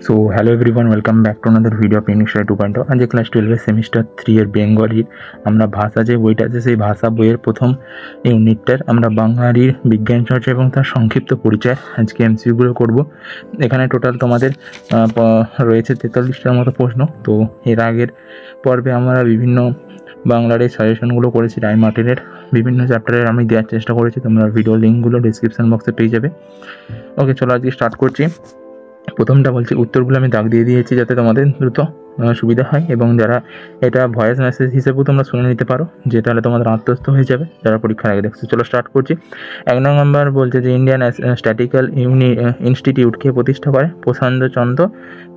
So hello everyone, welcome back to another video of English 2.0। আজ class 12 semester 3 এর বেঙ্গলির আমরা ভাষা যে বইটা আছে সেই ভাষা বইয়ের প্রথম ইউনিটটার আমরা বাঙালির বিজ্ঞান চর্চা এবং তার সংক্ষিপ্ত পরিচয় আজকে এমসিকিউগুলো করব। এখানে টোটাল তোমাদের রয়েছে 43টার মতো প্রশ্ন। তো এর আগের পর্বে আমরা বিভিন্ন বাংলার এই সাজেশনগুলো করেছি, রায় মার্টিনের বিভিন্ন চ্যাপ্টারের আমি দেওয়ার চেষ্টা করেছি। তোমরা ভিডিও লিঙ্কগুলো ডিসক্রিপশন বক্সে পেয়ে যাবে। ওকে, চলো আজকে স্টার্ট করছি। প্রথমটা বলছি, উত্তরগুলো আমি দাগ দিয়ে দিয়েছি যাতে তোমাদের দ্রুত সুবিধা হয় এবং যারা এটা ভয়েস মেসেজ হিসেবেও তোমরা শুনে নিতে পারো, যেটা হলে তোমাদের আত্মস্থ হয়ে যাবে যারা পরীক্ষার আগে দেখছো। চলো স্টার্ট করছি। 1 নম্বর বলছে যে ইন্ডিয়ান স্ট্যাটিক্যাল ইনস্টিটিউটকে প্রতিষ্ঠা করে প্রশান্ত চন্দ্র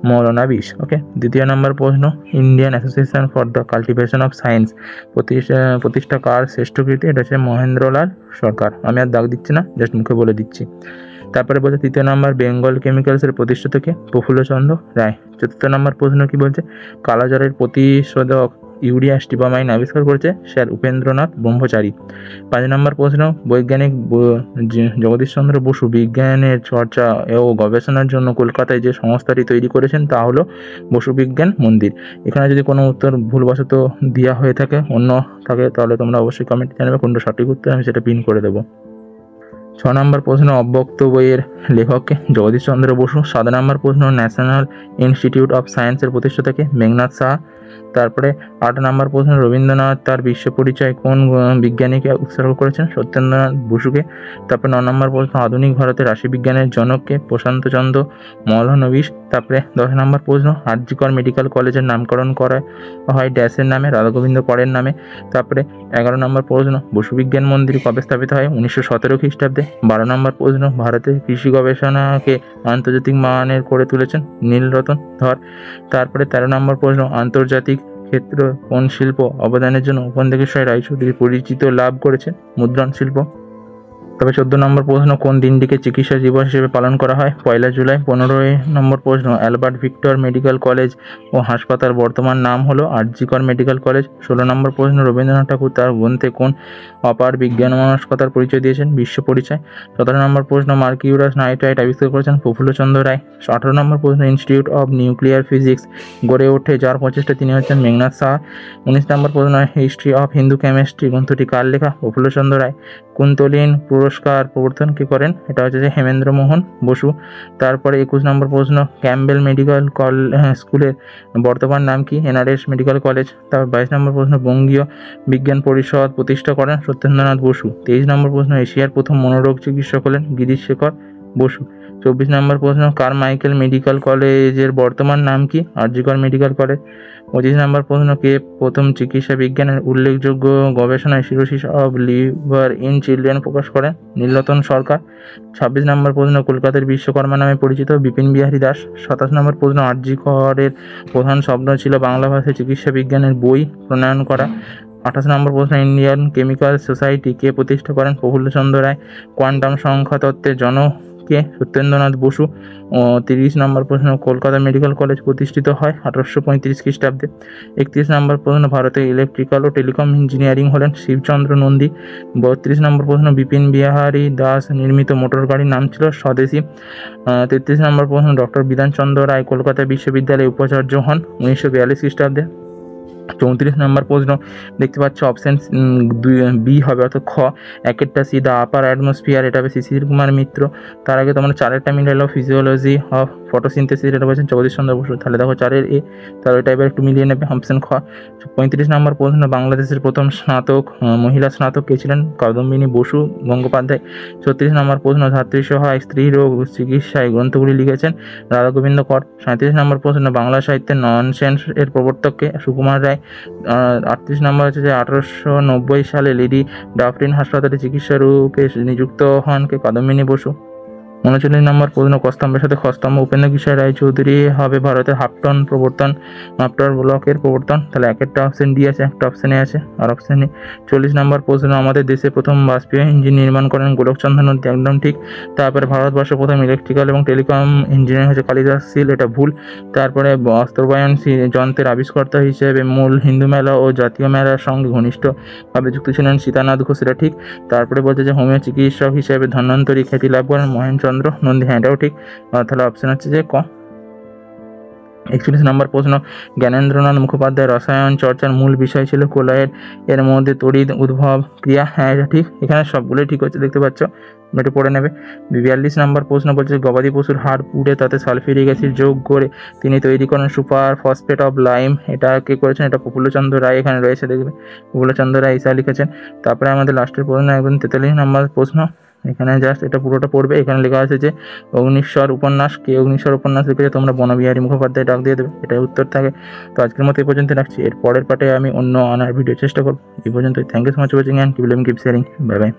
মৌলনাবিশ। ওকে, 2 নম্বর প্রশ্ন, Indian association for the cultivation of science প্রতিষ্ঠা কার শ্রেষ্ঠকৃতি? এটা হচ্ছে মহেন্দ্রলাল সরকার। আমি আর দাগ দিচ্ছি না, জাস্ট মুখে বলে দিচ্ছি। তারপরে বলছে 3 নম্বর, বেঙ্গল কেমিক্যালসের প্রতিষ্ঠাতাকে? প্রফুল্লচন্দ্র রায়। 4 নম্বর প্রশ্ন কি বলছে? কালাজ্বরের প্রতিষেধক ইউরিয়া স্টিবামাইন আবিষ্কার করেছে স্যার উপেন্দ্রনাথ ব্রহ্মচারী। 5 নম্বর প্রশ্ন, বৈজ্ঞানিক জগদীশচন্দ্র বসু বিজ্ঞানের চর্চা ও গবেষণার জন্য কলকাতায় যে সংস্থাটি তৈরি করেছেন তা হলো বসু বিজ্ঞান মন্দির। এখানে যদি কোনো উত্তর ভুলবশত দেওয়া হয়ে থাকে, অন্য থাকে, তাহলে তোমরা অবশ্যই কমেন্টে জানাবে কোনটা সঠিক উত্তর, আমি সেটা পিন করে দেবো। 6 নম্বর প্রশ্ন, অব্যক্ত বইয়ের লেখককে? জগদীশচন্দ্র বসু। 7 নম্বর প্রশ্ন, ন্যাশনাল ইনস্টিটিউট অফ সায়েন্সের প্রতিষ্ঠাতাকে? মেঘনাথ সাহা। তারপরে 8 নম্বর প্রশ্ন, রবীন্দ্রনাথ তার বিশ্ব পরিচয় কোন বিজ্ঞানীকে উৎসর্গ করেছেন? সত্যেন্দ্রনাথ বসুকে। তারপরে 9 নম্বর প্রশ্ন, আধুনিক ভারতের রাশিবিজ্ঞানের জনককে? প্রশান্তচন্দ্র মৌলনবিশ। তারপরে 10 নম্বর প্রশ্ন, আরজিকর মেডিকেল কলেজের নামকরণ করা হয় ড্যাশের নামে? রাধাগোবিন্দ করের নামে। তারপরে 11 নম্বর প্রশ্ন, বসু বিজ্ঞান মন্দির কবে স্থাপিত হয়? 1917 খ্রিস্টাব্দে। 12 নম্বর প্রশ্ন, ভারতের কৃষি গবেষণাকে আন্তর্জাতিক মানের করে তুলেছেন নীলরতন ধর। তারপরে 13 নম্বর প্রশ্ন, আন্তর্জাতিক ক্ষেত্র কোন শিল্প অবদানের জন্য উপেন্দ্রকিশোর রায়চৌধুরী পরিচিত লাভ করেছেন? মুদ্রণ শিল্প। তবে 14 নম্বর প্রশ্ন, কোন দিনটিকে চিকিৎসা দিবস হিসেবে পালন করা হয়? 1 জুলাই। 15 নম্বর প্রশ্ন, অ্যালবার্ট ভিক্টর মেডিকেল কলেজ ও হাসপাতাল বর্তমান নাম হলো আরজিকর মেডিকেল কলেজ। 16 নম্বর প্রশ্ন, রবীন্দ্রনাথ ঠাকুর তার গ্রন্থে কোন অপার বিজ্ঞান মনস্কতার পরিচয় দিয়েছেন? বিশ্ব পরিচয়। 17 নম্বর প্রশ্ন, মার্কিউরাস নাইট্রাইট আবিষ্কার করেছেন প্রফুল্লচন্দ্র রায়। 18 নম্বর প্রশ্ন, ইনস্টিটিউট অব নিউক্লিয়ার ফিজিক্স গড়ে ওঠে যার প্রচেষ্টা তিনি হচ্ছেন মেঘনাথ সাহা। 19 নম্বর প্রশ্ন, হিস্ট্রি অফ হিন্দু কেমিস্ট্রি গ্রন্থটি কার লেখা? প্রফুল্লচন্দ্র রায়। কুন্তলিন পুরস্কার প্রবর্তন কে করেন? এটা হচ্ছে যে হেমেন্দ্র মোহন বসু। তারপরে 21 নম্বর প্রশ্ন, ক্যাম্বেল মেডিকেল স্কুলের বর্তমান নাম কি? NRS medical college. তারপর 22 নম্বর প্রশ্ন, বঙ্গীয় বিজ্ঞান পরিষদ প্রতিষ্ঠা করেন সত্যেন্দ্রনাথ বসু। 23 নম্বর প্রশ্ন, এশিয়ার প্রথম মনোরোগ চিকিৎসক হলেন গিরিশ শেখর বসু। 24 নম্বর প্রশ্ন, কারমাইকেল মেডিকেল কলেজের বর্তমান নাম কি? RG Kar medical college. 25 নম্বর প্রশ্ন, কে প্রথম চিকিৎসা বিজ্ঞানের উল্লেখযোগ্য গবেষণায় cirrhosis of liver in children প্রকাশ করেন? নীলরতন সরকার। 26 নম্বর প্রশ্ন, কলকাতার বিশ্বকর্মা নামে পরিচিত বিপিন বিহারী দাস। 27 নম্বর প্রশ্ন, আরজিকরের প্রধান স্বপ্ন ছিল বাংলা ভাষায় চিকিৎসা বিজ্ঞানের বই প্রণয়ন করা। 28 নম্বর প্রশ্ন, ইন্ডিয়ান কেমিক্যাল সোসাইটি কে প্রতিষ্ঠা করেন? প্রফুল্লচন্দ্র রায়। কোয়ান্টাম সংখ্যা তত্ত্বের জনককে? সত্যেন্দ্রনাথ বসু। 30 নম্বর প্রশ্ন, কলকাতা মেডিকেল কলেজ প্রতিষ্ঠিত হয় 1835 খ্রিস্টাব্দে। 31 নম্বর প্রশ্ন, ভারতের ইলেকট্রিক্যাল ও টেলিকম ইঞ্জিনিয়ারিং হলেন শিবচন্দ্র নন্দী। 32 নম্বর প্রশ্ন, বিপিন বিহারী দাস নির্মিত মোটর গাড়ির নাম ছিল স্বদেশী। 33 নম্বর প্রশ্ন, ডক্টর বিধানচন্দ্র রায় কলকাতা বিশ্ববিদ্যালয়ে উপাচার্য হন 1942 খ্রিস্টাব্দে। 34 নম্বর প্রশ্ন, দেখতে পাচ্ছ অপশন বি হবে, অর্থাৎ খ। একেরটা সি, দ্য আপার অ্যাটমসফিয়ার, এটা হবে শিশির কুমার মিত্র। তার আগে তোমরা 4এরটা মিলে এলো, ফিজিওলজি অফ ফটোসিনথেসিস, এটা বলছেন জগদীশচন্দ্র বসু। তাহলে দেখো 4-এর এ, তাহলে ওইটা এবার একটু মিলিয়ে নেবে, অপশন খ। 35 নম্বর প্রশ্ন, বাংলাদেশের প্রথম স্নাতক মহিলা স্নাতক কে ছিলেন? কাদম্বিনী বসু গঙ্গোপাধ্যায়। 36 নম্বর প্রশ্ন, ধাত্রী সহায় স্ত্রী রোগ চিকিৎসায় গ্রন্থগুলি লিখেছেন রাধাগোবিন্দ কর। 37 নম্বর প্রশ্ন, বাংলা সাহিত্যের ননসেন্স এর প্রবর্তককে? সুকুমার রায়। 38 নম্বর হচ্ছে যে 1890 সালে লেডি ডাফরিন হাসপাতালে চিকিৎসা রূপে নিযুক্ত হন কে? কাদম্বিনী বসু। 39 নম্বর প্রশ্ন, কস্তম্ভের সাথে খস্তম্ভ উপেন্দ্রকিশোর রায়চৌধুরী হবে ভারতের হাফটন ব্লকের প্রবর্তন। তাহলে একটা অপশন ডি আছে, একটা অপশনে আছে, আর অপশনে। 40 নম্বর প্রশ্ন, আমাদের দেশে প্রথম বাষ্পীয় ইঞ্জিন নির্মাণ করেন গোলকচন্দ্র নন্দী, একদম ঠিক। তারপরে ভারতবর্ষে প্রথম ইলেকট্রিক্যাল এবং টেলিকম ইঞ্জিনিয়ার হচ্ছে কালিদাস শীল, এটা ভুল। তারপরে বাস্তবায়ন যন্ত্রের আবিষ্কর্তা হিসেবে মূল হিন্দু মেলা ও জাতীয় মেলার সঙ্গে ঘনিষ্ঠভাবে যুক্ত ছিলেন সীতানাথ ঘোষ, এটা ঠিক। তারপরে বলছে যে হোমিও চিকিৎসক হিসেবে ধন্বন্তরী খ্যাতি লাভ করেন মহেন্দ্রচন্দ্র নন্দী, হ্যাঁ এটাও ঠিক। তাহলে অপশন হচ্ছে যে ক। 41 নম্বর প্রশ্ন, জ্ঞানেন্দ্রনাথ মুখোপাধ্যায়ের রসায়ন চর্চার মূল বিষয় ছিল কোলয়েড, এর মধ্যে তড়িৎ উদ্ভব ক্রিয়া। হ্যাঁ, এটা ঠিক, এখানে সবগুলোই ঠিক হচ্ছে, দেখতে পাচ্ছ, একটু পড়ে নেবে। 42 নম্বর প্রশ্ন বলছে, গবাদি পশুর হাড় পুড়ে তাতে সালফিউরিক অ্যাসিড যোগ করে তিনি তৈরি করেন সুপার ফসফেট অফ লাইম। এটা কে করেছেন? এটা প্রফুল্লচন্দ্র রায় এখানে রয়েছে, দেখবে প্রফুল্লচন্দ্র রায় ইসা লিখেছেন। তারপরে আমাদের লাস্টের প্রশ্ন একদম 43 নম্বর প্রশ্ন, এখানে জাস্ট এটা পুরোটা পড়বে। এখানে লেখা আছে যে অগ্নিশ্বর উপন্যাস, কে অগ্নিশ্বর উপন্যাস লিখেছে? তোমরা বনবিহারী মুখোপাধ্যায় ডাক দিয়ে দেবে, এটাই উত্তর থাকে। তো আজকের মতো এই পর্যন্ত রাখছি, এর পরের পার্টে আমি অন্য আনার ভিডিও চেষ্টা করবো। এই পর্যন্ত thank you so much watching and keep sharing. Bye by.